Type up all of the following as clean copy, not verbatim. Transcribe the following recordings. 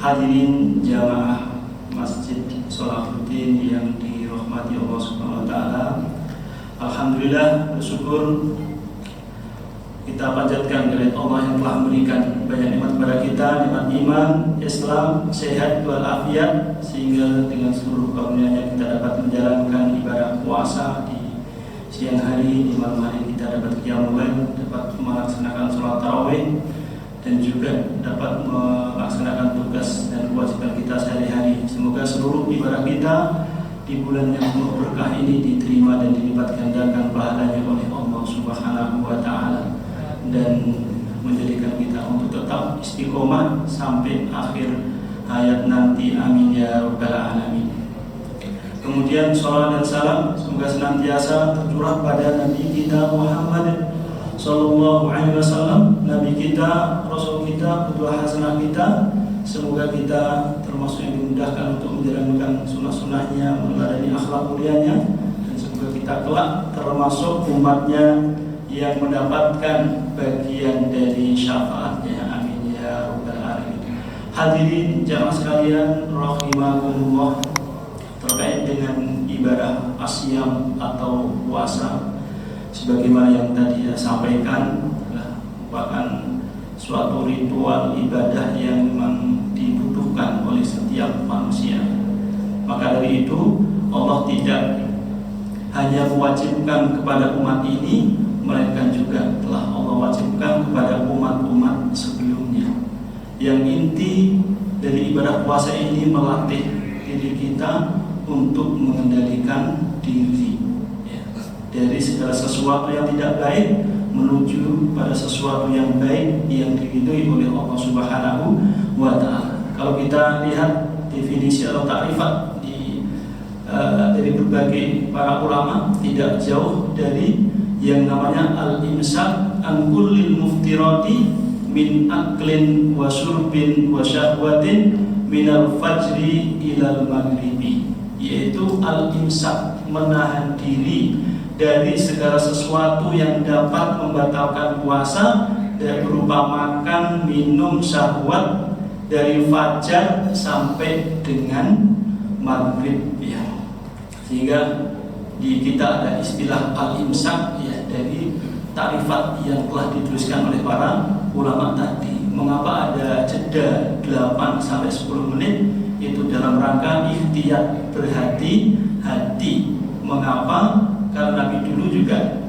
Hadirin jamaah Masjid Sholahuddin yang dirahmati Allah Subhanahu wa taala. Alhamdulillah, bersyukur kita panjatkan kepada Allah yang telah memberikan banyak nikmat kepada kita, nikmat iman, Islam, sehat walafiat, sehingga dengan seluruh karunia-Nya kita dapat menjalankan ibadah puasa di siang hari, di malam hari kita dapat qiyamul lail, dapat melaksanakan sholat tarawih, dan juga dapat melaksanakan tugas dan kewajiban kita sehari-hari. Semoga seluruh ibadah kita di bulan yang penuh berkah ini diterima dan dilipat gandakan pahalanya oleh Allah Subhanahu wa taala, dan menjadikan kita untuk tetap istiqomah sampai akhir hayat nanti. Amin ya rabbal alamin. Kemudian salawat dan salam semoga senantiasa tercurah pada Nabi kita Muhammad Sallallahu Alaihi Wasallam, Nabi kita, Rasul kita, Qudwah Hasanah kita. Semoga kita termasuk yang dimudahkan untuk menjalankan sunnah-sunnahnya, meneladani akhlak mulianya, dan semoga kita kelak termasuk umatnya yang mendapatkan bagian dari syafaatnya. Amin ya rabbal alamin. Hadirin jamaah sekalian rahimakumullah, terkait dengan ibadah asyam atau puasa, sebagaimana yang tadi saya sampaikan, merupakan suatu ritual ibadah yang memang dibutuhkan oleh setiap manusia. Maka dari itu Allah tidak hanya mewajibkan kepada umat ini, melainkan juga telah Allah wajibkan kepada umat-umat sebelumnya. Yang inti dari ibadah puasa ini melatih diri kita untuk mengendalikan diri dari segala sesuatu yang tidak baik menuju pada sesuatu yang baik yang diridhoi oleh Allah Subhanahu wa taala. Kalau kita lihat definisi atau takrifat dari berbagai para ulama, tidak jauh dari yang namanya al-imsak an kullil muftirati min aklin wa syurbin wa syahwatin minal fajri ilal maghribi, yaitu al-imsak, menahan diri dari segala sesuatu yang dapat membatalkan puasa, dari berupa makan, minum, syahwat, dari fajar sampai dengan maghrib ya. Sehingga di kita ada istilah al-imsak ya, dari takrifat yang telah dituliskan oleh para ulama tadi. Mengapa ada jeda 8 sampai 10 menit? Itu dalam rangka ikhtiyat, berhati-hati. Mengapa? Karena Nabi dulu juga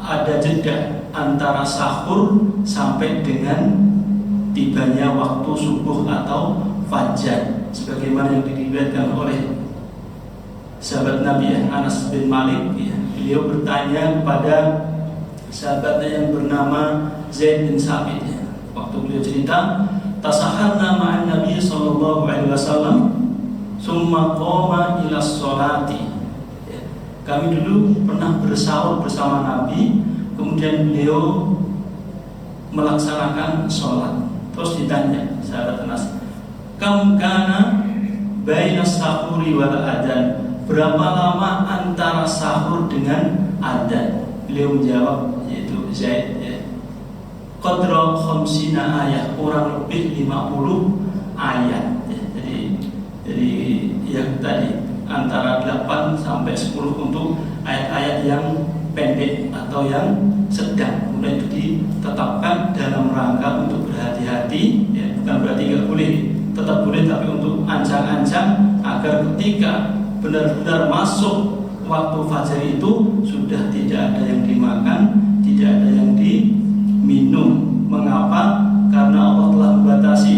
ada jeda antara sahur sampai dengan tibanya waktu subuh atau fajar, sebagaimana yang diriwayatkan oleh sahabat Nabi ya, Anas bin Malik ya. Beliau bertanya kepada sahabatnya yang bernama Zaid bin Sabit ya. Waktu beliau cerita, tasaharna ma'an Nabi sallallahu alaihi wasallam summa qoma ila sholati. Kami dulu pernah bersahur bersama Nabi, kemudian beliau melaksanakan sholat. Terus ditanya sahabat Anas, kam kana baina sahuri wal adzan, berapa lama antara sahur dengan adzan? Beliau menjawab, yaitu Zaid ya, qadra khamsina ayat, kurang lebih 50 ayat ya. Jadi yang tadi antara 8 sampai 10 untuk ayat-ayat yang pendek atau yang sedang. Kemudian itu ditetapkan dalam rangka untuk berhati-hati ya, bukan berarti nggak boleh, tetap boleh, tapi untuk ancang-ancang agar ketika benar-benar masuk waktu fajar itu sudah tidak ada yang dimakan, tidak ada yang diminum. Mengapa? Karena Allah telah membatasi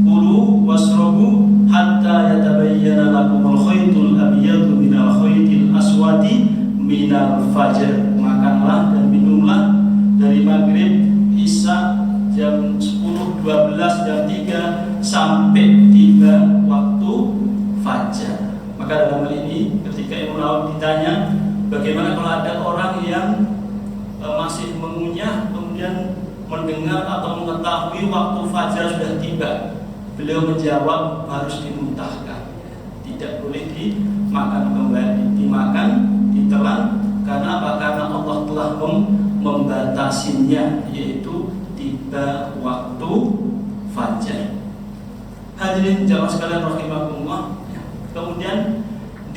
kulu wasrobu hatta yatabayyana lakumul khaytul abyadu minal khaytil aswadi minal fajr. Makanlah dan minumlah dari maghrib, isya, jam 10, 12, jam 3 sampai tiba waktu fajar. Maka dalam hal ini ketika Imam Nawawi ditanya bagaimana kalau ada orang yang masih mengunyah kemudian mendengar atau mengetahui waktu fajar sudah tiba, beliau menjawab harus dimuntahkan, tidak boleh dimakan kembali, dimakan, ditelan. Karena apa? Karena Allah telah membatasinya, yaitu tiba waktu fajar. Hadirin jamaah sekalian rahimakumullah. Kemudian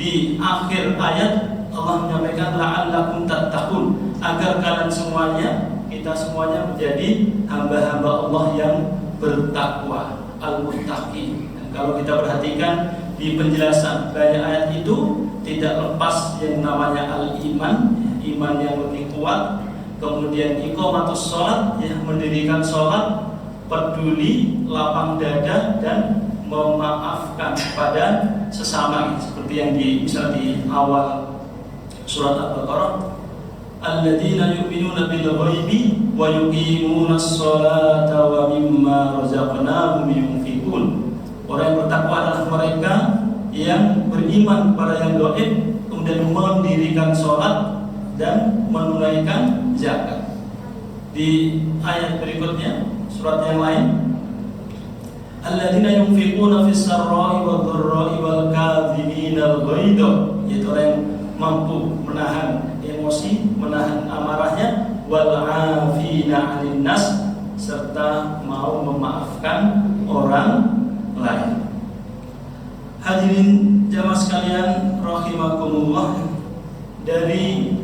di akhir ayat Allah menyampaikan la'allakum tattaqun, agar kalian semuanya, kita semuanya menjadi hamba-hamba Allah yang bertakwa, al-muttaqin. Dan kalau kita perhatikan di penjelasan banyak ayat itu tidak lepas yang namanya al-iman, iman yang lebih kuat, kemudian iqamatus shalat, ya, mendirikan sholat, peduli, lapang dada, dan memaafkan kepada sesama, seperti yang misal di awal surat Al-Baqarah, alladzina yu'minuna bil ghaibi wa yuqimunas sholata wa mimma razaqnahum yunfiqun. Orang yang bertakwa adalah mereka yang beriman kepada yang gaib, kemudian mendirikan sholat dan menunaikan zakat. Di ayat berikutnya, surat yang lain, alladzina yunfiquna fis sarra'i wadh-dharra'i wal kadhimina al-ghaidha, yaitu orang yang mampu menahan emosi, menahan amarahnya, wal 'afina 'anil nas, serta mau memaafkan orang lain. Hadirin jamaah sekalian rahimakumullah, dari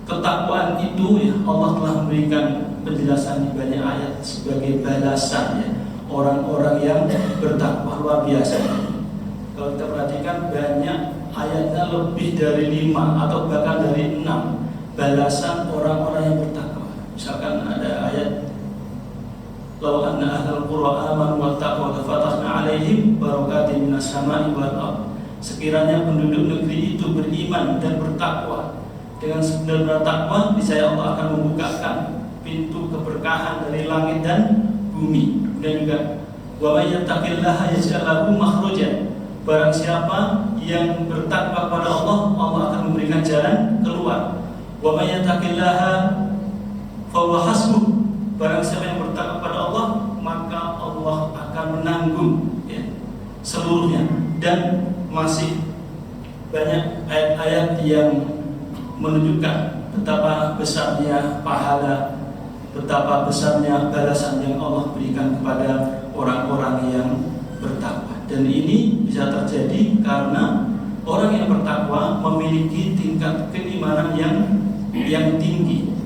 ketakwaan itu, ya, Allah telah memberikan penjelasan di banyak ayat sebagai balasan, ya, orang-orang yang bertakwa luar biasa. Kalau kita perhatikan banyak ayatnya, lebih dari 5 atau bahkan dari 6 balasan orang-orang yang bertakwa. Misalkan ada ayat law anna ahlal qura amanu wattaqu lafatahna 'alaihim barakatin minas sama'i wal ardh. Sekiranya penduduk negeri itu beriman dan bertakwa, dengan sebenar-benar takwa, niscaya Allah akan membukakan pintu keberkahan dari langit dan bumi. Dan juga wa may yattaqillaha yaj'al lahu makhrajan. Barang siapa yang bertakwa kepada Allah, Allah akan memberikan jalan keluar. Wa may yattaqillaha fa huwa hasbuh. Barang siapa yang bertakwa kepada Allah, maka Allah akan menanggung, ya, seluruhnya. Dan masih banyak ayat-ayat yang menunjukkan betapa besarnya pahala, betapa besarnya balasan yang Allah berikan kepada orang-orang yang bertakwa. Dan ini bisa terjadi karena orang yang bertakwa memiliki tingkat keimanan yang tinggi.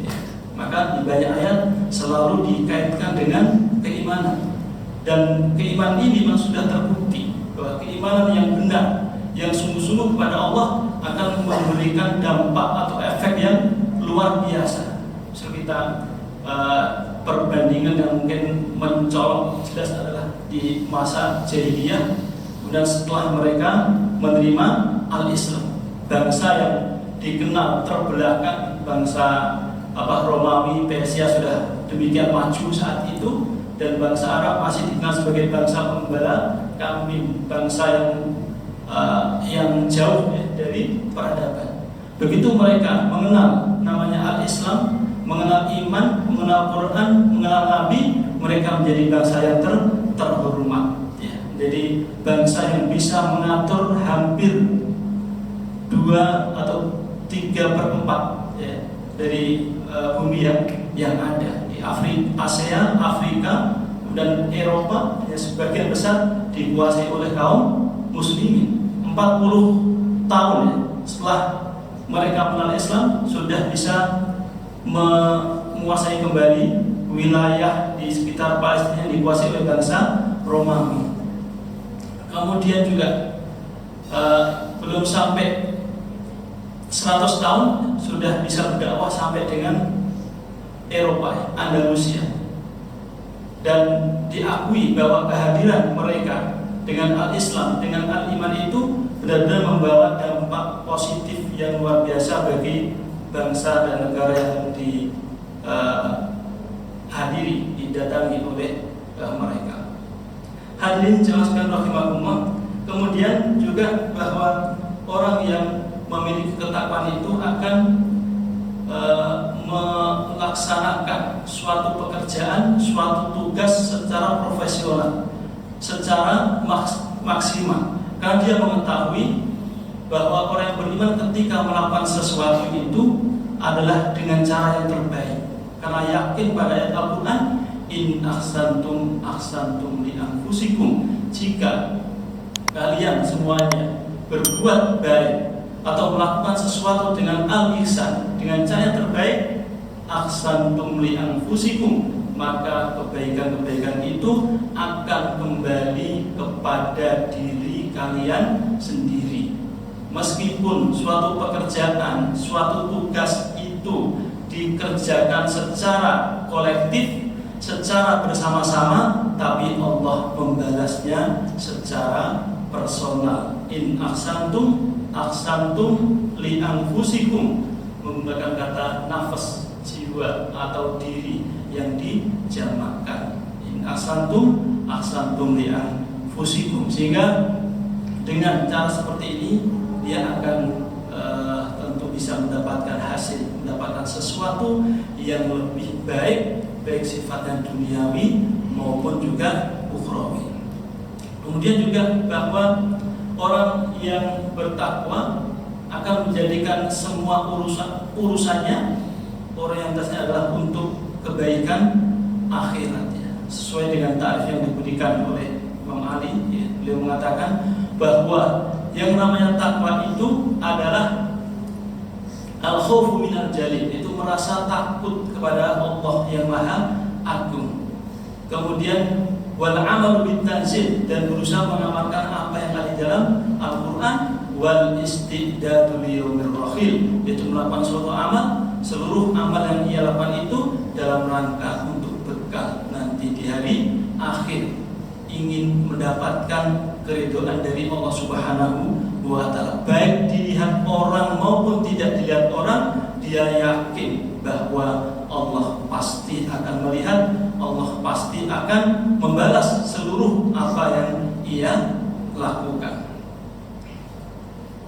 Maka di banyak ayat selalu dikaitkan dengan keimanan. Dan keimanan ini memang sudah terbukti bahwa keimanan yang benar, yang sungguh-sungguh kepada Allah, akan memberikan dampak atau efek yang luar biasa. So, kita perbandingan yang mungkin mencolok jelas adalah di masa jahiliyah. Kemudian setelah mereka menerima al-Islam, bangsa yang dikenal terbelakang, bangsa Romawi, Persia sudah demikian maju saat itu, dan bangsa Arab masih dikenal sebagai bangsa pembela kambing, bangsa yang jauh, ya, dari peradaban. Begitu mereka mengenal namanya al-Islam, mengenal iman, mengenal Quran, mengenal Nabi, mereka menjadi bangsa yang terhormat, ya. Jadi bangsa yang bisa mengatur hampir 2 atau 3/4, ya, dari bumi yang ada di Asia, Afrika, dan Eropa, ya, sebagian besar dikuasai oleh kaum muslimin. 40 tahun, ya, setelah mereka mengenal Islam, sudah bisa menguasai kembali wilayah di sekitar Palestina yang dikuasai oleh bangsa Romawi. Kemudian juga belum sampai 100 tahun sudah bisa berdakwah sampai dengan Eropa, Andalusia. Dan diakui bahwa kehadiran mereka dengan al-Islam, dengan al-iman itu benar-benar membawa dampak positif yang luar biasa bagi bangsa dan negara yang dihadiri, didatangi oleh mereka. Hadirin jemaah sekalian rahimakumullah. Kemudian juga bahwa orang yang memiliki ketakwaan itu akan melaksanakan suatu pekerjaan, suatu tugas secara profesional, secara maksimal, karena dia mengetahui bahwa orang yang beriman ketika melakukan sesuatu itu adalah dengan cara yang terbaik, karena yakin pada ayat Al-Quran, In ahsantum li anfusikum. Jika kalian semuanya berbuat baik atau melakukan sesuatu dengan al-ihsan, dengan cara terbaik, ahsantum li anfusikum, maka kebaikan-kebaikan itu akan kembali kepada diri kalian sendiri. Meskipun suatu pekerjaan, suatu tugas itu dikerjakan secara kolektif, secara bersama-sama, tapi Allah membalasnya secara personal. In ahsantum li anfusikum, menggunakan kata nafas, jiwa atau diri yang dijamakkan. In ahsantum li anfusikum. Sehingga dengan cara seperti ini dia akan tentu bisa mendapatkan hasil, mendapatkan sesuatu yang lebih baik, baik sifatnya duniawi maupun juga ukhrawi. Kemudian juga bahwa orang yang bertakwa akan menjadikan semua urusannya, orientasinya adalah untuk kebaikan akhiratnya. Sesuai dengan ta'rif yang diberikan oleh Imam Ali, beliau mengatakan bahwa yang namanya takwa itu adalah al-khawfu minal jalil, itu merasa takut kepada Allah yang Maha Agung. Kemudian wal amalu bit tanzil, dan berusaha mengamalkan apa yang ada di dalam Al-Qur'an. Wal istidadu liyaumir rahil, yaitu melakukan suatu amal, seluruh amal yang ia lakukan itu dalam rangka untuk bekal nanti di hari akhir, ingin mendapatkan keridhaan dari Allah Subhanahu wa Ta'ala. Baik dilihat orang maupun tidak dilihat orang, dia yakin bahwa Allah pasti akan melihat, Allah pasti akan membalas seluruh apa yang ia lakukan.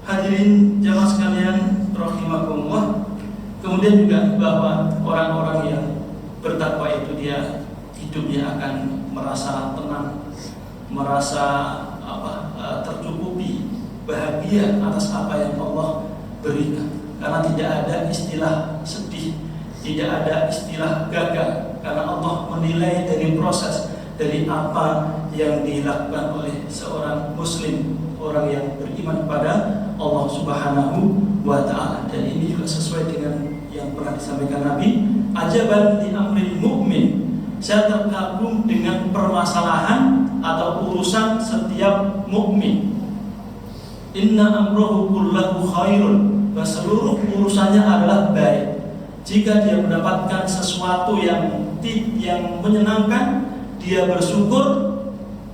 Hadirin jamaah sekalian rahimakumullah. Kemudian juga bahwa orang-orang yang bertakwa itu dia hidupnya akan merasa tenang, merasa tercukupi, bahagia atas apa yang Allah berikan. Karena tidak ada istilah sedih, tidak ada istilah gagal, karena Allah menilai dari proses, dari apa yang dilakukan oleh seorang muslim, orang yang beriman kepada Allah Subhanahu wa Ta'ala. Dan ini juga sesuai dengan yang pernah disampaikan Nabi, ajaban li amril mu'min, saya terkagum dengan permasalahan atau urusan setiap mukmin. Inna amrohu kullahu khairun, bahwa seluruh urusannya adalah baik. Jika dia mendapatkan sesuatu yang menyenangkan, dia bersyukur,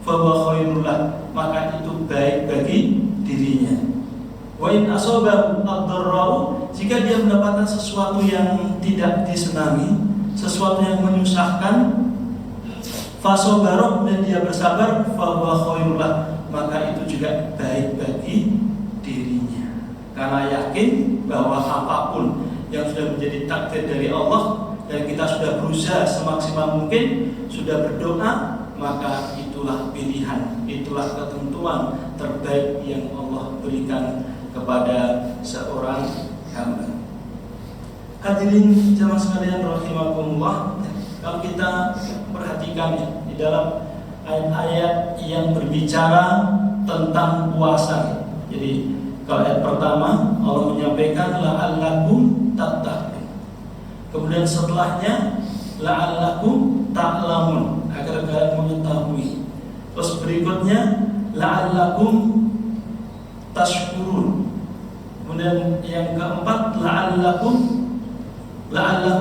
fahuwa khairullah, maka itu baik bagi dirinya. Wa in asabahu ad-dharra'u, jika dia mendapatkan sesuatu yang tidak disenangi, sesuatu yang menyusahkan, fasobaro, dan dia bersabar, fahuwa khairullah, maka itu juga baik bagi dirinya. Karena yakin bahwa apapun yang sudah menjadi takdir dari Allah dan kita sudah berusaha semaksimal mungkin, sudah berdoa, maka itulah pilihan, itulah ketentuan terbaik yang Allah berikan kepada seorang hamba. Hadirin jamaah sekalian rahimakumullah, kalau kita perhatikan ya, di dalam ayat-ayat yang berbicara tentang puasa. Jadi kalau ayat pertama Allah menyampaikan la'allakum tattaqun. Kemudian setelahnya la'allakum ta'lamun, agar kalian mengetahui. Terus berikutnya la'allakum tashkurun. Kemudian yang keempat la'allahum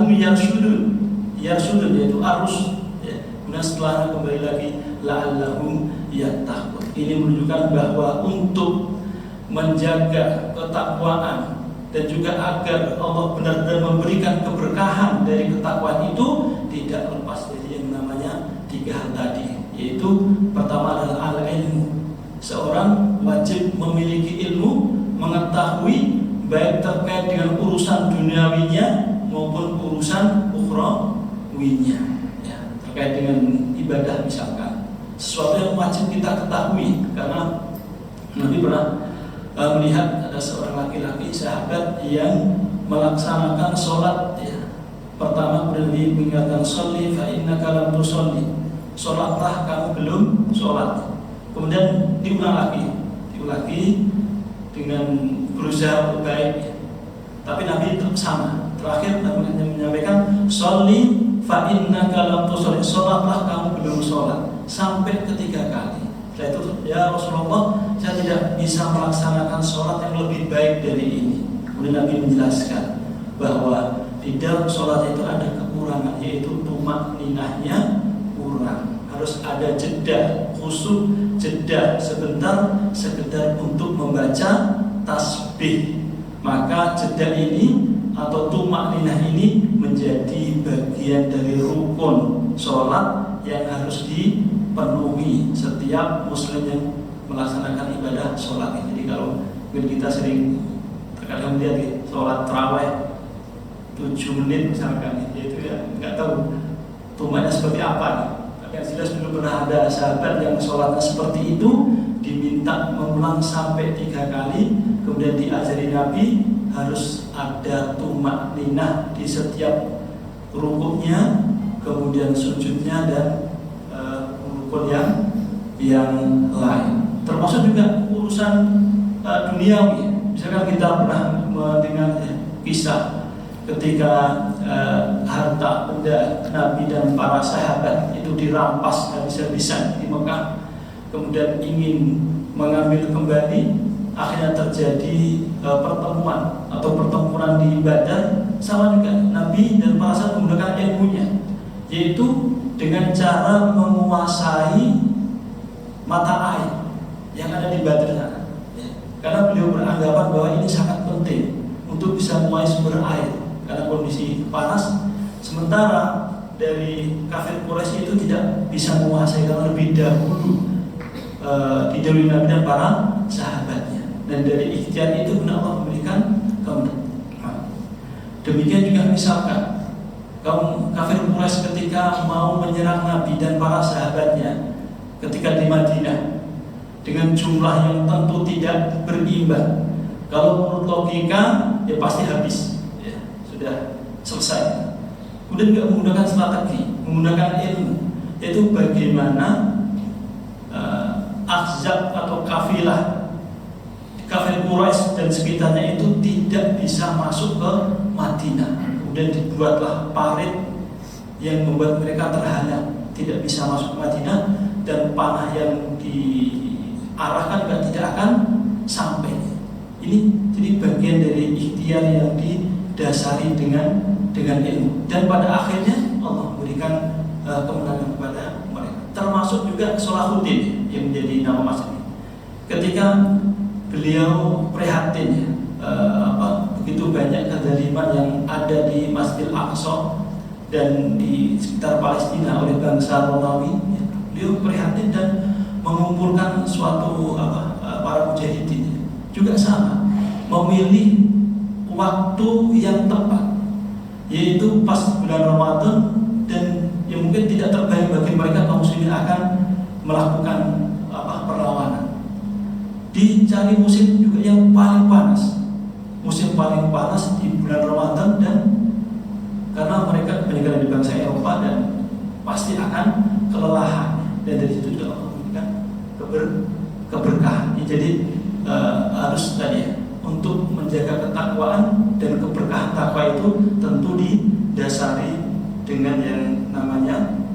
yarshudun, yaitu arus ya. Kemudian setelahnya kembali lagi la'allahum yattaqun. Ini menunjukkan bahwa untuk menjaga ketakwaan dan juga agar Allah benar-benar memberikan keberkahan dari ketakwaan itu, tidak lepas dari yang namanya tiga hal tadi, yaitu pertama adalah al-ilmu. Seorang wajib memiliki ilmu, mengetahui baik terkait dengan urusan duniawinya maupun urusan ukhrawinya ya, terkait dengan ibadah misalkan, sesuatu yang wajib kita ketahui. Karena Nabi pernah melihat ada seorang laki-laki sahabat yang melaksanakan sholat ya, Pertama Nabi mengingatkan sholli fa innaka lam tusolli, sholatlah kamu belum sholat. Kemudian diulang lagi dengan berusaha untuk baik. Tapi Nabi tetap sama. Terakhir Nabi menyampaikan sholli fa innaka lam tusolli, sholatlah kamu belum sholat, sampai 3 kali. Setelah itu, ya Rasulullah, saya tidak bisa melaksanakan sholat yang lebih baik dari ini. Kemudian Nabi menjelaskan bahwa di dalam sholat itu ada kekurangan, yaitu tumakninahnya kurang. Harus ada jeda, khusyuk, jeda sebentar, sekedar untuk membaca tasbih. Maka jeda ini atau tumakninah ini menjadi bagian dari rukun sholat yang harus dipenuhi setiap muslim yang melaksanakan ibadah sholat. Jadi kalau kita sering terkadang melihat sholat tarawih 7 menit misalkan, itu ya nggak tahu tumaknya seperti apa. Tapi yang jelas dulu pernah ada sahabat yang sholatnya seperti itu, diminta mengulang sampai 3 kali. Kemudian diajari Nabi harus ada tumakninah di setiap rukuknya, kemudian sujudnya, dan rukun yang lain. Termasuk juga urusan duniawi. Misalkan kita pernah mendengar kisah ketika harta benda Nabi dan para sahabat itu dirampas habis-habisan di Mekah, kemudian ingin mengambil kembali. Akhirnya terjadi pertemuan atau pertempuran di Badar. Sama juga Nabi dan para sahabat menggunakan ilmunya, yaitu dengan cara menguasai mata air yang ada di Badar sana. Karena beliau beranggapan bahwa ini sangat penting untuk bisa menguasai sumber air karena kondisi panas. Sementara dari kafir Quraisy itu tidak bisa menguasai karena lebih dahulu didahului Nabi dan para sahabatnya. Dan dari ikhtiar itu benar Allah memberikan kemenangan. Demikian juga misalkan kaum kafir Quraisy ketika mau menyerang Nabi dan para sahabatnya ketika di Madinah dengan jumlah yang tentu tidak berimbang. Kalau menurut logika ya pasti habis, ya, sudah selesai. Kemudian juga menggunakan strategi, menggunakan ilmu, yaitu bagaimana ahzab atau kafilah kafir Quraisy dan sekitarnya itu tidak bisa masuk ke Madinah. Kemudian dibuatlah parit yang membuat mereka terhalang, tidak bisa masuk ke Madinah, dan panah yang diarahkan juga tidak akan sampai. Ini jadi bagian dari ikhtiar yang didasari dengan ilmu. Dan pada akhirnya Allah memberikan kemenangan kepada mereka. Termasuk juga Salahuddin yang menjadi nama masjid. Ketika beliau prihatin begitu banyak kezaliman yang ada di Masjidil Aqsa dan di sekitar Palestina oleh bangsa Romawi. Beliau prihatin dan mengumpulkan suatu para mujahidin. Juga sama, memilih waktu yang tepat, yaitu pas bulan Ramadan, dan yang mungkin tidak terbayang bagi mereka kaum muslimin akan melakukan perlawanan. Dicari musim juga yang paling panas, musim paling panas di bulan Ramadan, dan karena mereka kebanyakan di bangsa Eropa dan pasti akan kelelahan, dan dari situ juga memberikan keberkahan. Jadi harus tadi untuk menjaga ketakwaan dan keberkahan takwa itu tentu didasari dengan yang namanya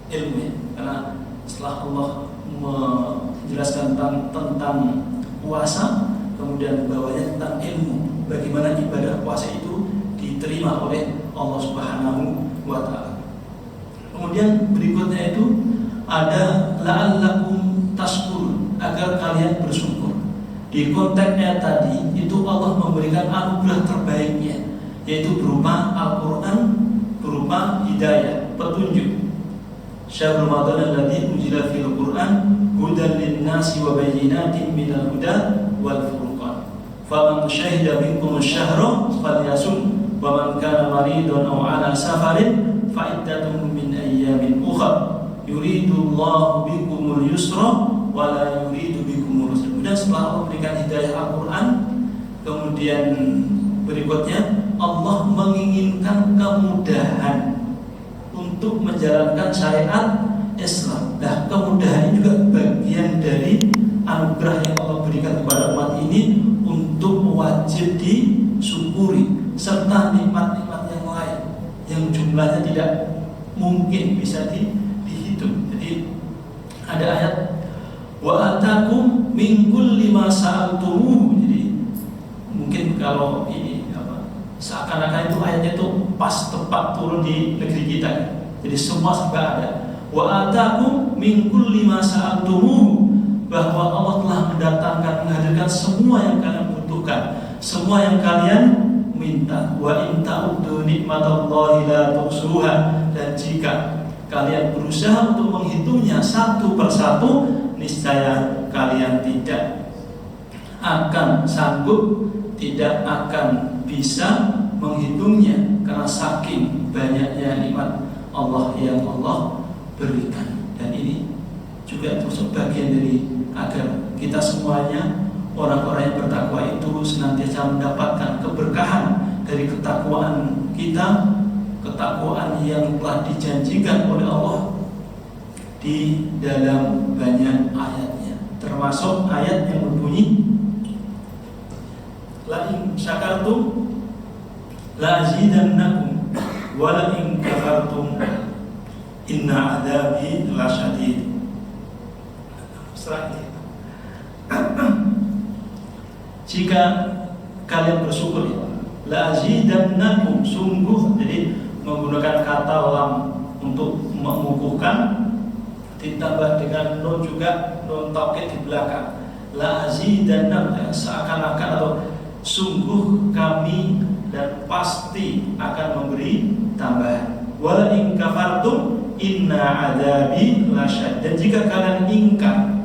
ilmu, karena setelah Allah menjelaskan tentang puasa, kemudian bawahnya tentang ilmu, bagaimana ibadah puasa itu diterima oleh Allah Subhanahu wa Ta'ala. Kemudian berikutnya itu ada la'allakum tashkurun, agar kalian bersyukur. Di konteksnya tadi itu Allah memberikan anugerah terbaiknya, yaitu berupa Al-Quran, berupa hidayah, petunjuk. Syahrul Ramadan alladzi unzila fil Qur'an hudan lin-nasi wa bayyinatin minal huda wal furqan. Faman syahida minkum asy-syahra falyasum wa man kana maridan aw 'ala safarin fa iddatun min ayyamin ukhra. Yuridullahu bikumul yusra wa la yuridu bikumul usra. Kemudian setelah Allah memberikan hidayah Al-Qur'an, kemudian berikutnya Allah menginginkan kemudahan untuk menjalankan syariat Islam. Nah, kemudahan ini juga bagian dari anugerah yang Allah berikan kepada umat ini untuk wajib disyukuri, serta nikmat-nikmat yang lain yang jumlahnya tidak mungkin bisa dihitung. Jadi ada ayat wa atakum min kulli ma sa'altumuhu. Jadi mungkin kalau ini seakan-akan itu ayatnya itu pas tepat turun di negeri kita. Jadi semua serba ada. Wa atakum min kulli ma sa'altumuhu, bahwa Allah telah mendatangkan, menghadirkan semua yang kalian butuhkan, semua yang kalian minta. Wa in ta'uddu nikmatallahi la tuhsuha, dan jika kalian berusaha untuk menghitungnya satu persatu, niscaya kalian tidak akan sanggup, tidak akan bisa menghitungnya, karena saking banyaknya nikmat Allah yang Allah berikan. Dan ini juga termasuk bagian dari agar kita semuanya, orang-orang yang bertakwa itu senantiasa mendapatkan keberkahan dari ketakwaan kita, ketakwaan yang telah dijanjikan oleh Allah di dalam banyak ayatnya, termasuk ayat yang berbunyi la in syakartum la azidannakum wa la in kafartum inna adzabi lasyadid. Jika kalian bersyukur, la azidannakum, sungguh, jadi menggunakan kata lam untuk mengukuhkan, ditambah dengan nun juga, nun taukid di belakang. La azidannakum, seakan-akan atau sungguh kami dan pasti akan memberi tambahan. Wa in kafartum inna adzabi lasyad, dan jika kalian ingkar,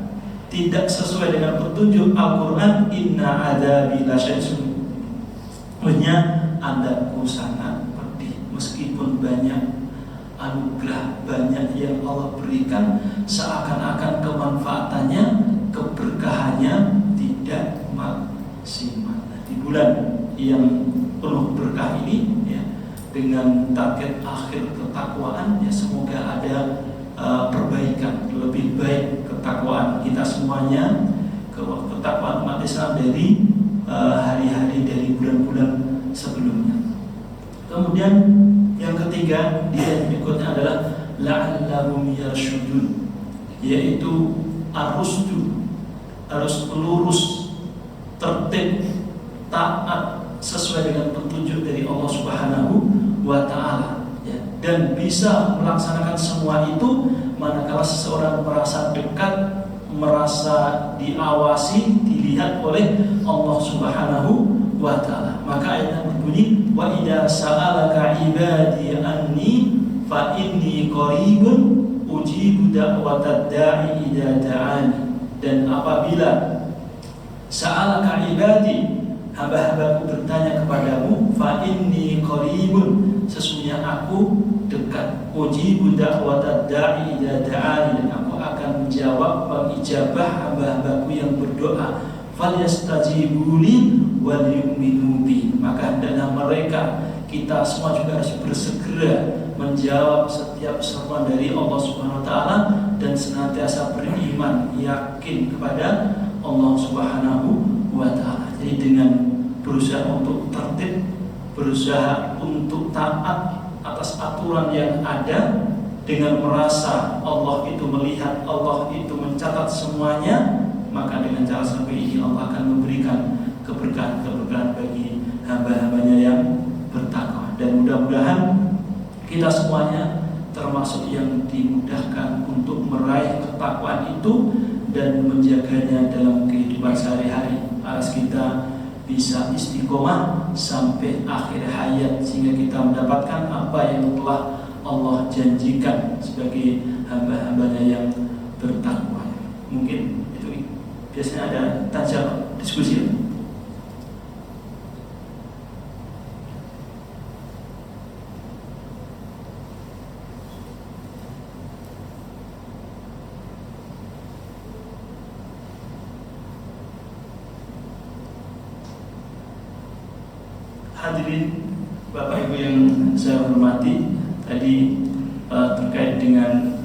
tidak sesuai dengan petunjuk Al-Quran, inna adzabi lasyad, sungguhnya adaku sangat pedih. Meskipun banyak anugerah, banyak yang Allah berikan, seakan-akan kemanfaatannya, keberkahannya tidak maksimal. Di bulan yang penuh berkah ini, ya, dengan target akhir ketakwaan, ya semoga ada perbaikan, lebih baik ketakwaan kita semuanya, ketakwaan umat Islam dari hari-hari, dari bulan-bulan sebelumnya. Kemudian yang ketiga, dia berikutnya adalah la'allahum yarshudun, yaitu ar-rusdu, harus lurus, tertib, taat sesuai dengan petunjuk dari Allah Subhanahu wa Ta'ala, ya, dan bisa melaksanakan semua itu manakala seseorang merasa dekat, merasa diawasi, dilihat oleh Allah Subhanahu wa Ta'ala. Maka ayatnya berbunyi wa idza sa'alaka ibadi anni fa inni qaribun ujibu da'watad da'i idza da'ani. Dan apabila sa'alaka ibadi, hamba-hambaku bertanya kepadamu, fa inni qaribun, sesungguhnya aku dekat, ujibu da'watad da'i idza da'ani, dan aku akan menjawab, mengijabah hamba-hambaku yang berdoa. Falyastajibu li wal yu'minu bi, maka hendaklah mereka, kita semua juga harus bersegera menjawab setiap seruan dari Allah Subhanahu wa Ta'ala, dan senantiasa beriman, yakin kepada Allah Subhanahu wa Ta'ala. Jadi dengan berusaha untuk tertib, berusaha untuk taat atas aturan yang ada, dengan merasa Allah itu melihat, Allah itu mencatat semuanya, maka dengan cara seperti ini Allah akan memberikan keberkahan-keberkahan bagi hamba-hambanya yang bertakwa. Dan mudah-mudahan kita semuanya termasuk yang dimudahkan untuk meraih ketakwaan itu dan menjaganya dalam kehidupan sehari-hari, agar kita bisa istiqomah sampai akhir hayat, sehingga kita mendapatkan apa yang telah Allah janjikan sebagai hamba-hambanya yang bertakwa. Mungkin itu biasanya ada tajam diskusi. Hadirin Bapak Ibu yang saya hormati, tadi terkait dengan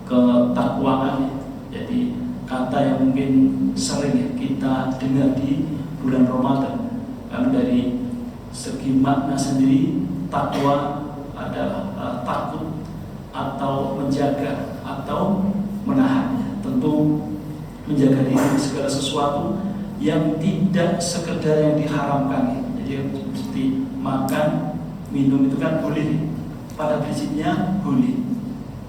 ketakwaan. Jadi kata yang mungkin sering ya kita dengar di bulan Ramadan. Karena dari segi makna sendiri, takwa adalah takut atau menjaga atau menahan. Tentu menjaga diri dari segala sesuatu yang tidak sekedar yang diharamkan. Jadi seperti makan, minum itu kan boleh, pada prinsipnya boleh,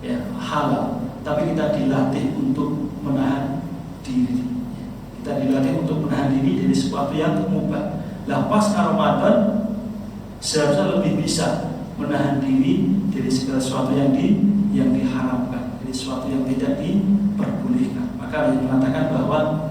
ya halal. Tapi kita dilatih untuk menahan diri. Kita dilatih untuk menahan diri dari sesuatu yang mubah. Lah pasca Ramadan seharusnya lebih bisa menahan diri dari segala sesuatu yang diharamkan, dari sesuatu yang tidak diperbolehkan. Maka dia mengatakan bahwa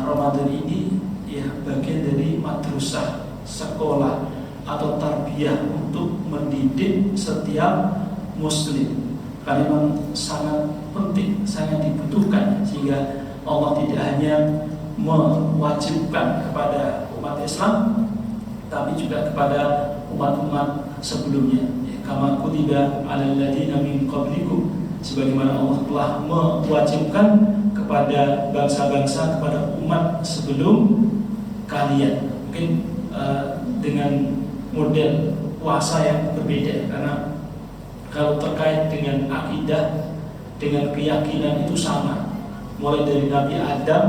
Ramadan ini ya bagian dari madrasah, sekolah atau tarbiyah untuk mendidik setiap muslim. Karena memang sangat penting, sangat dibutuhkan, sehingga Allah tidak hanya mewajibkan kepada umat Islam, tapi juga kepada umat-umat sebelumnya. Kama kutiba 'alal ladzina min qablikum, sebagaimana Allah telah mewajibkan kepada bangsa-bangsa, kepada umat sebelum kalian. Mungkin dengan model puasa yang berbeda, karena kalau terkait dengan akidah, dengan keyakinan itu sama. Mulai dari Nabi Adam,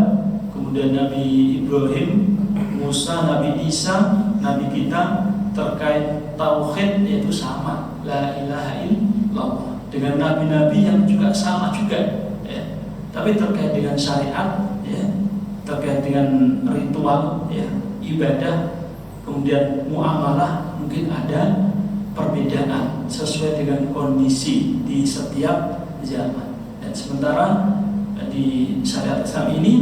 kemudian Nabi Ibrahim, Musa, Nabi Isa, Nabi kita, terkait tauhid yaitu sama, la ilaha illallah. Dengan nabi-nabi yang juga sama juga, ya. Tapi terkait dengan syariat, ya, terkait dengan ritual, ya, ibadah, kemudian muamalah, mungkin ada perbedaan sesuai dengan kondisi di setiap zaman. Dan sementara di syariat Islam ini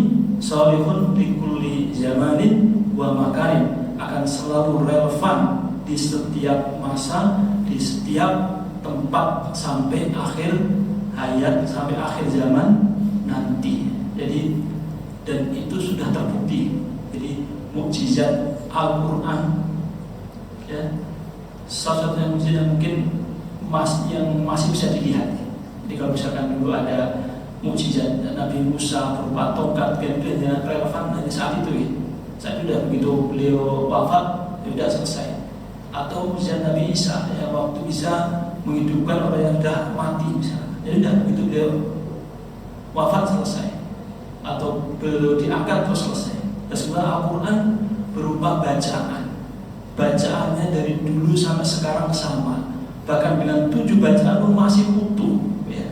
sholihun likulli zamanin wa makanin, akan selalu relevan di setiap masa, di setiap tempat sampai akhir hayat, sampai akhir zaman nanti. Jadi dan itu sudah terbukti. Jadi mukjizat Al-Quran, ya, salah satu mukjizat mungkin yang masih bisa dilihat. Jadi kalau misalkan dulu ada mukjizat Nabi Musa berupa tongkat, kemudian relevan hanya saat itu, ya. Saat itu sudah begitu beliau wafat, sudah selesai. Atau mukjizat Nabi Isa, yang waktu bisa menghidupkan orang yang sudah mati misalnya. Jadi sudah begitu beliau wafat selesai, atau beliau diangkat terus selesai. Dan sebenarnya Al-Quran berupa bacaannya dari dulu sampai sekarang sama. Bahkan dengan 7 bacaan pun masih utuh, ya.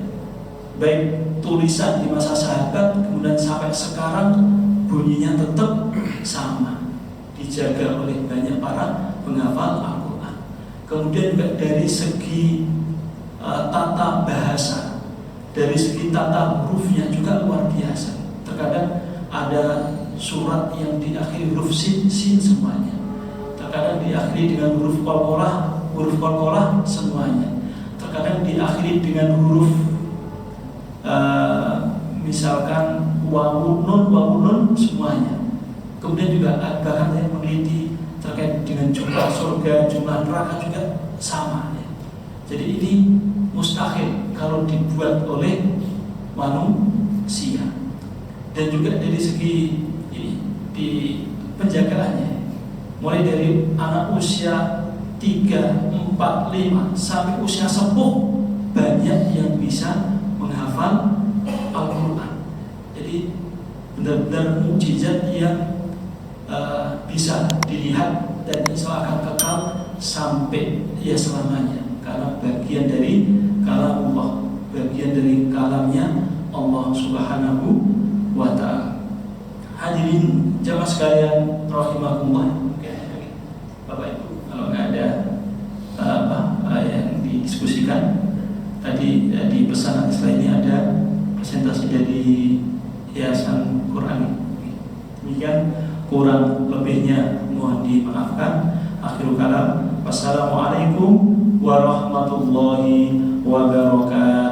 Baik tulisan di masa sahabat, kemudian sampai sekarang bunyinya tetap sama, dijaga oleh banyak para penghafal Al-Quran. Kemudian juga dari segi tata bahasa, dari segi tata hurufnya juga luar biasa. Terkadang ada surat yang diakhiri huruf sin semuanya. Terkadang diakhiri dengan huruf qalqalah semuanya. Terkadang diakhiri dengan huruf misalkan wawu nun semuanya. Kemudian juga bahkan yang meneliti terkait dengan jumlah surga, jumlah neraka juga sama, ya. Jadi ini mustahil kalau dibuat oleh manusia. Dan juga dari segi ini di penjagaannya, mulai dari anak usia 3, 4, 5 sampai usia sepuh, banyak yang bisa menghafal Al-Quran. Jadi benar-benar mukjizat yang bisa dilihat dan insya Allah akan kekal sampai ya selamanya, karena bagian dari kalam Allah, bagian dari kalamnya Allah Subhanahu wa ta'ala. Hadirin jamaah sekalian rahimakumullah. Bapak Ibu, kalau nggak ada yang didiskusikan tadi, di pesan setelah ini ada presentasi dari Yayasan Quran. Demikian, kurang lebihnya mohon dimaafkan. Akhirul kalam, wassalamualaikum warahmatullahi wabarakatuh.